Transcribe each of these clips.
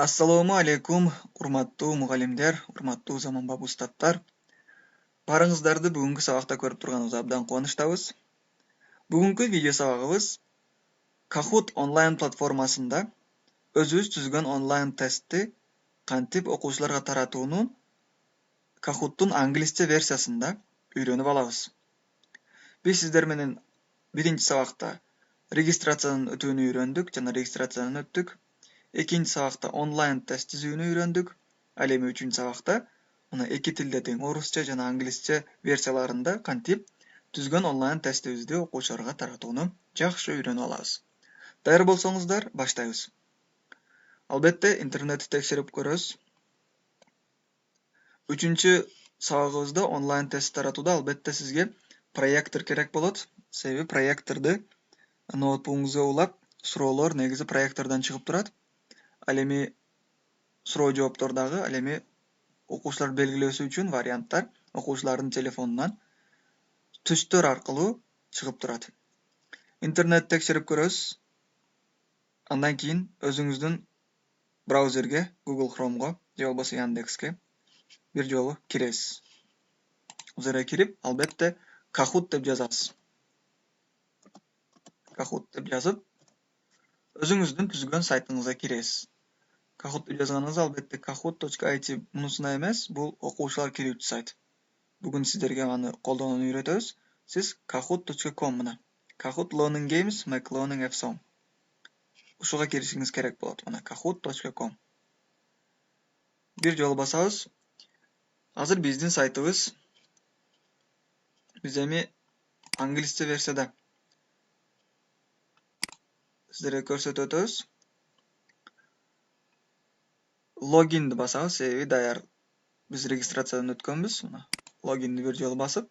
Assalomu alaykum, urmattou mugallimler, urmattou zamanbap ustadlar. Barыңыздарды бүгүнкү сабакта көрүп турганыбызга абдан кубанычтабыз. Бүгүнкү видео сабагыбыз Kahoot онлайн платформасында өзүбүз түзгөн онлайн тестти кантип окуучуларга таратуунун Kahoot'тун англисче версиясында үйрөнүп алабыз. Биз сиздер менен биринчи сабакта регистрациянын өтүүнү үйрөндүк жана регистрациядан өттүк. Экинчи сабакта онлайн тест түзүүнү үйрөндүк. Ал эми үчүнчү сабакта мына эки тилде тең орусча жана англисче версияларында кантип түзгөн онлайн тестибизди окуучуларга таратууну жакшы үйрөнүп алабыз. Даяр болсоңуздар, баштайбыз. Албетте интернетти текшерип көрөбүз. Үчүнчү сабагыбызда онлайн тест таратууда албетте сизге проектор керек болот. Себеби проекторду ноутбугуңузга улап, суроолор негизи проектордон чыгып турат. Ал эми суроо жооптордогу ал эми окуучулар белгилөөсү үчүн варианттар окуучулардын телефонунан түстөр аркылуу чыгып турат. Интернет текшерип көрөбүз. Андан кийин өзүңүздүн браузерге, Google Chrome'го же болбосо Яндекске бир жолу киресиз. Бул жерге кирип, албетте Kahoot деп жазасыз. Kahoot деп жазып, өзүңүздүн түзгөн сайтыңызга киресиз. Kahoot деп жазганыңызда албетте kahoot.it мунусуна эмес, бул окуучулар кирүүчү сайт. Бүгүн сиздерге аны колдонууну үйрөтөбүз. Сиз kahoot.com мына. Kahoot Learning Games Make Learning Awesome. Ушуга киришиңиз керек болот. Мына kahoot.com. Бир жолу басабыз. Азыр биздин сайтыбыз биз эми англисче версияда сиздерге көрсөтүп өтөбүз. Логинди басабыз, себеби даяр биз регистрациядан өткөнбүз. Мына логинди бир жолу басып,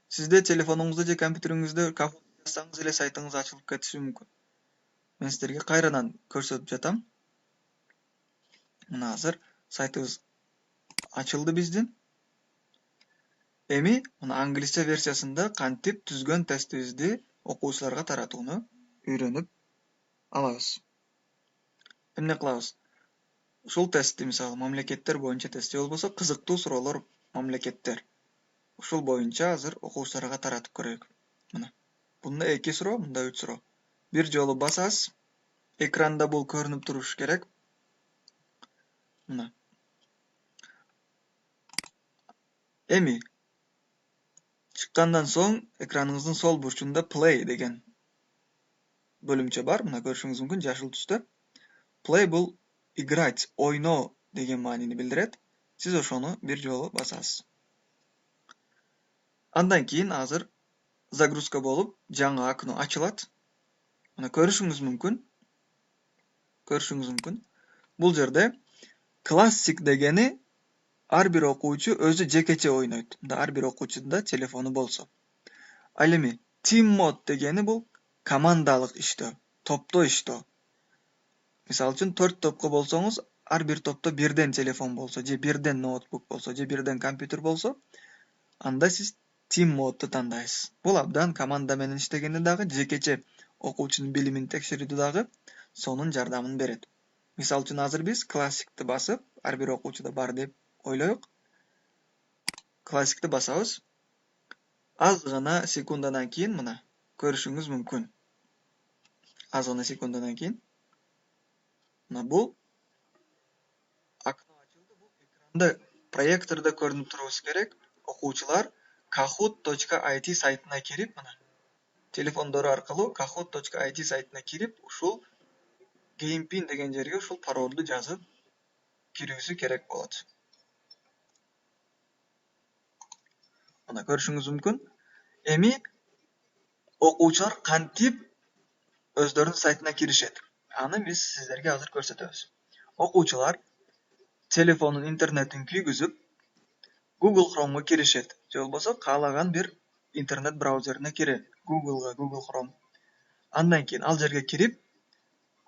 сизде телефонуңузда же компьютериңизде Kahoot жазсаңыз эле сайтыңыз ачылып кетиши мүмкүн. Мен сиздерге кайрадан көрсөтүп жатам. Мына азыр сайтыбыз ачылды биздин. Эми мына англисче версиясында кантип түзгөн тестибизди окуучуларга таратууну үйрөнүп алабыз. Эмне кылабыз? Ушул тестти, мисалы, мамлекеттер боюнча тест же болбосо кызыктуу суроолор мамлекеттер. Ушул боюнча азыр окуучуларга таратып көрөйүк. Мына. Бунда 2 суроо, мында 3 суроо. Бир жолу басасыз. Экранда бул көрүнүп туруш керек. Мына. Эми чыккандан соң экраныңыздын сол бурчунда play деген бөлүмчө бар. Мына көрүшүңүз мүмкүн жашыл түстө. Play бул играть, ойноо деген маанини билдирет. Сиз ошону бир жолу басасыз. Андан кийин азыр загрузка болуп, жаңы окно ачылат. Мына көрүшүңүз мүмкүн. Бул жерде классик дегени ар бир окуучу өзү жекече ойнойт. Мында ар бир окуучунда телефону болсо. Ал эми team mode дегени бул командалык иштөө, топтоо иштөө. Мисалы үчүн 4 топко болсоңуз, ар бир топто бирден телефон болсо, же бирден ноутбук болсо, же бирден компьютер болсо, анда сиз team mode'ду тандайсыз. Бул абдан команда менен иштегенде дагы, жекече окуучунун билимин текшерүүдө дагы сонун жардамын берет. Мисалы үчүн азыр биз классикти басып, ар бир окуучуда бар деп ойлоюк. Классикти басабыз. Аз гана секундадан кийин мына көрүшүңүз мүмкүн. Аз гана секундадан кийин мына бул окно ачылды. Бул экранда проектордо көрүнүп турушу керек. Окуучулар kahoot.it сайтына кирип, мына телефондору аркылуу kahoot.it сайтына кирип, ушул gamepin деген жерге ушул паролду жазып кирүүсү керек болот. Мына көрүшүңүз мүмкүн. Эми окуучулар кантип өздөрүнүн сайтына киришет? Аны биз сиздерге азыр көрсөтөбүз. Окуучулар телефонун интернетин күйгүзүп, Google Chrome'га киришет. Же болбосо каалаган бир интернет браузерине кирет. Google Chrome. Андан кийин ал жерге кирип,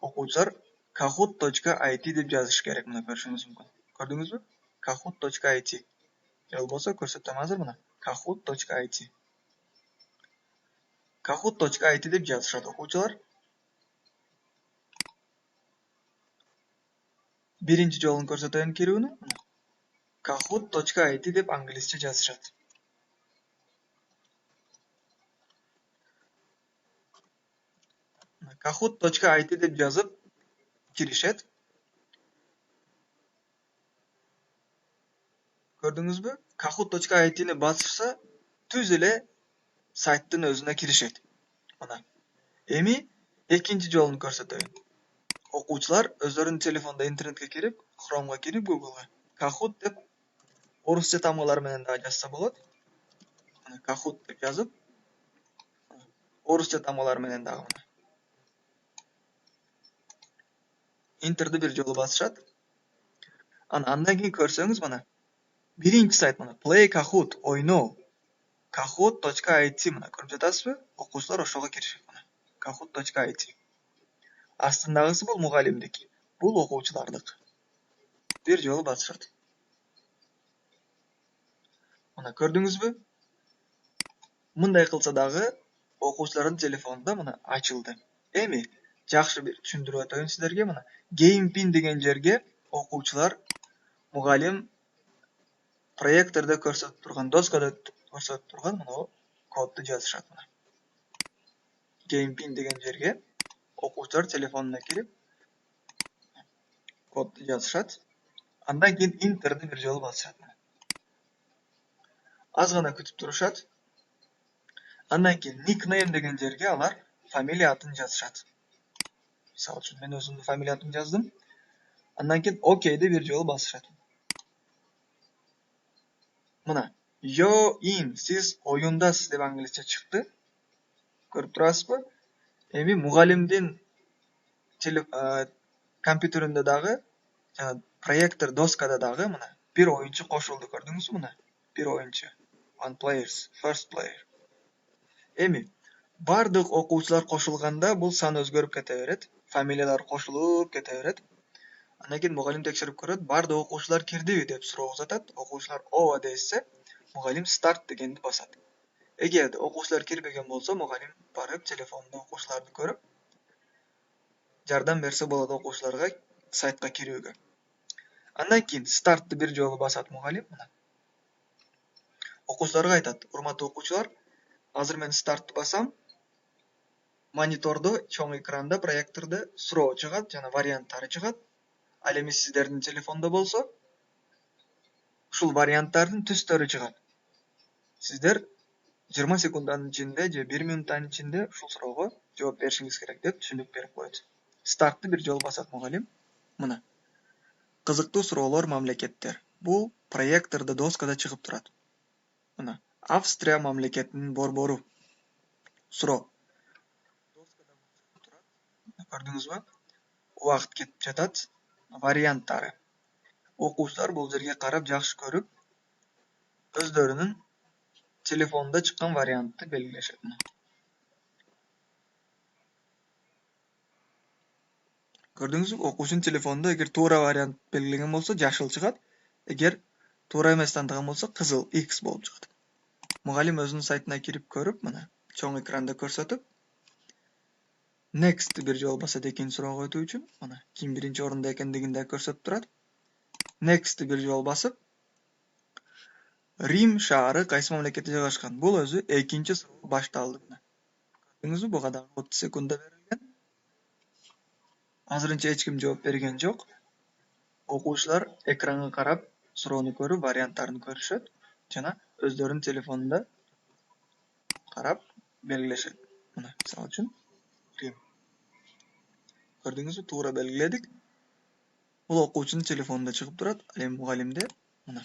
окуучулар kahoot.it деп жазыш керек. Мына көрүшүңүз мүмкүн. Көрдүңүзбү? kahoot.it. Же болбосо көрсөтөм азыр мына kahoot.it. kahoot.it деп жазышат окуучулар. Birinci жолун көрсөтөйүн кирүүнү. Kahoot.it деп англисче жазышат. Kahoot.it деп жазып киришет. Көрдүңүзбү? Kahoot.it'ni басышса, түз эле сайттын өзүнө киришет. Мына. Эми экинчи жолун көрсөтөйүн. Окуучулар өздөрүнүн телефондо интернетке кирип, Chrome'га кирип, Google'га Kahoot деп орусча тамгалар менен да жазса болот. Мына Kahoot деп жазып, орусча тамгалар менен дагы мына. Интерди бир жолу басышат. Андан кийин көрсөңүз мына. Биринчи сайт мына Play Kahoot, ойноо. Kahoot.it мына көрүп жатасызбы? Окуучулар ошого киришет мына. Kahoot.it. Астындагысы бул мугалимдики, бул окуучулардык. Бир жолу басышат. Мына көрдүңүзбү? Мындай кылса дагы окуучулардын телефонунда мына ачылды. Эми жакшы бир түшүндүрүп өтөйүн сиздерге мына. Game pin деген жерге окуучулар мугалим проектордо көрсөтүп турган, доскада көрсөтүп турган мына кодду жазышат мына. Game pin деген жерге окуучулар телефонуна кирип кодду жазышат. Андан кийин интерди бир жолу басышат. Аз гана күтүп турушат. Андан кийин nickname деген жерге алар фамилия атын жазышат. Мисалы үчүн мен өзүмдүн фамилия атымды жаздым. Андан кийин OK'ди бир жолу басышат. Мына you're in, сиз оюндасыз деп англисче чыкты. Көрүп турасызбы? Эми мугалимдин компьютеринде дагы жана проектор доскада дагы мына бир оюнчу кошулду, көрдүңүзбү мына? Бир оюнчу. One players, first player. Эми бардык окуучулар кошулганда бул сан өзгөрүп кете берет. Фамилиялар кошулуп кете берет. Андан кийин мугалим текшерип көрөт, бардык окуучулар кирдиби деп суроо узатат. Окуучулар ооба десе, мугалим старт дегенди басат. Эгерде окуучулар кирбеген болсо, мугалим барып телефонунда окуучуларды көрүп, жардам берсе болот окуучуларга сайтка кирүүгө. Андан кийин стартты бир жолу басат мугалим мына. Окуучуларга айтат: "Урматтуу окуучулар, азыр мен стартты басам. Монитордо, чоң экранда, проектордо суроо чыгат жана варианттары чыгат. Ал эми сиздердин телефондо болсо, ушул варианттардын түстөрү чыгат. Сиздер 20 секундтун ичинде же 1 минуттун ичинде ушул суроого жооп беришиңиз керек" деп түшүнүк берип коет. Стартты бир жолу басат мугалим. Мына. Кызыктуу суроолор, мамлекеттер. Бул проектордо доскада чыгып турат. Мына, Австрия мамлекетинин борбору. Суроо. Көрдүңүзбү? Убакыт кетип жатат. Варианттары. Окуучулар бул жерге карап жакшы көрүп, өздөрүнүн телефонунда чыккан вариантты белгилешет. Көрдүңүзбү? Окуучунун телефонунда эгер туура вариант белгилеген болсо, жашыл чыгат. Эгер туура эмес тандаган болсо, кызыл X болуп чыгат. Мугалим өзүнүн сайтына кирип көрүп, мына, чоң экранда көрсөтүп, next бир жолу басат экинчи суроого өтүү үчүн. Мына, ким биринчи орунда экендигин да көрсөтүп турат. Next бир жолу басып, Рим шаары кайсы мамлекетте жайгашкан? Бул өзү экинчи суроо башталды. Көрдүңүзбү? Буга дагы 30 секунда берилген. Азырынча эч ким жооп берген жок. Окуучулар экранга карап, суроону көрүп, варианттарын көрүшөт жана өздөрүнүн телефонунда карап белгилешет. Мына, мисалы үчүн, Рим. Көрдүңүзбү? Туура белгиледик. Бул окуучунун телефонунда чыгып турат, ал эми мугалимде мына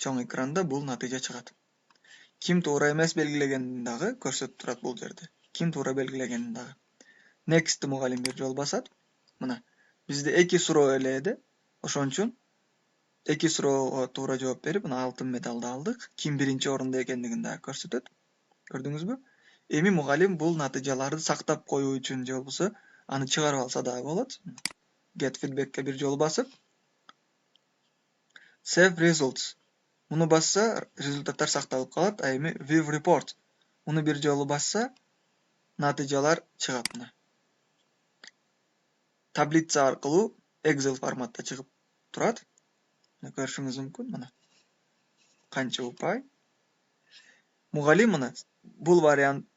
чоң экранда бул натыйжа чыгат. Ким туура эмес белгилегенин дагы көрсөтүп турат бул жерде. Ким туура белгилегенин дагы. Next мугалим бир жол басат. Мына, бизде 2 суроо эле эди. Ошон үчүн 2 суроого туура жооп берип, мына алтын медалды алдык. Ким биринчи орунда экендигин дагы көрсөтөт. Көрдүңүзбү? Эми мугалим бул натыйжаларды сактап коюу үчүн же болбосо аны чыгарып алса дагы болот. Get feedback'ке бир жол басып, Save results. Муну басса, результаттар сакталып калат. А эми View report. Муну бир жолу басса, натыйжалар чыгат мына. Таблица аркылуу Excel форматта чыгып турат. Мына көрүшүңүз мүмкүн, мына. Канча упай. Мугалим мына бул вариант,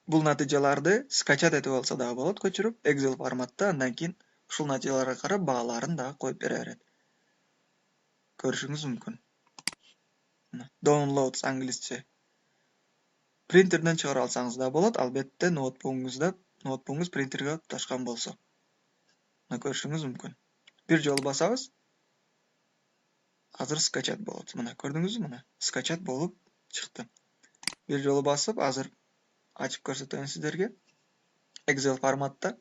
бул натыйжаларды скачать этип алса дагы болот, көчүрүп Excel форматта, андан кийин ушул натыйжаларга карап бааларын дагы коюп бере берет. Көрүшүңүз мүмкүн. Downloads англисче. Принтерден чыгара алсаңыз да болот, албетте ноутбугуңуз принтерге туташкан болсо. Мына көрүшүңүз мүмкүн. Бир жолу басабыз. Азыр скачать болот. Мына көрдүңүзбү? Мына скачать болуп чыкты. Бир жолу басып, азыр ачып көрсөтөйүн сиздерге. Excel форматта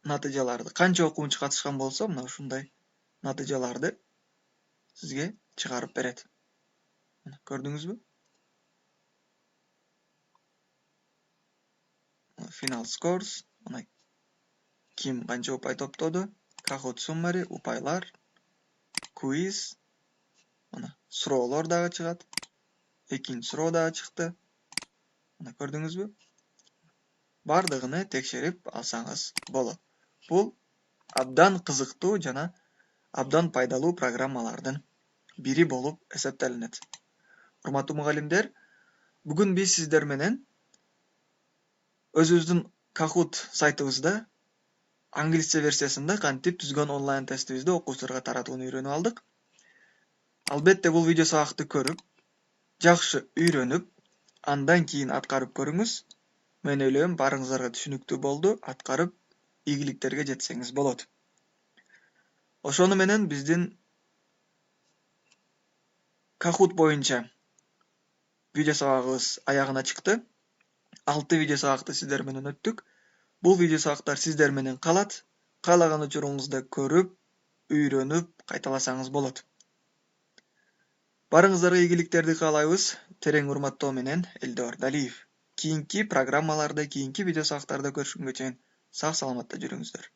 натыйжаларды канча окуучу катышкан болсо, мына ушундай натыйжаларды сизге чыгарып берет. Мына көрдүңүзбү? Final scores, мына ким канча упай топтоду, Kahoot summary, упайлар, quiz, мына суроолор дагы чыгат. Экинчи суроо дагы чыкты. Мына көрдүңүзбү? Бардыгыны текшерип алсаңыз болот. Бул абдан кызыктуу жана абдан пайдалуу программалардын бири болуп эсептелинет. Урматтуу мугалимдер, бүгүн биз сиздер менен өзүбүздүн Kahoot сайтыбызда англисче версиясында кантип түзгөн онлайн тестибизди окуучуларга таратууну үйрөнүп алдык. Албетте бул видео сабакты көрүп, жакшы үйрөнүп, андан кийин аткарып көрүңүз. Мен ойлойм, барыңыздарга түшүнүктүү болду, аткарып ийгиликтерге жетсеңиз болот. Ошону менен биздин Kahoot боюнча видео сабагыбыз аягына чыкты. 6 видео сабакты сиздер менен өттүк. Бул видео сабактар сиздер менен калат. Каалаган учуруңузда көрүп, үйрөнүп, кайталасаңыз болот. Барыңыздарга ийгиликтерди каалайбыз. Терең урматтоо менен Элдор Далиев. Кийинки программаларда, кийинки видео сабактарда көрүшкөнгө чейин сак саламатта жүрүңүздөр.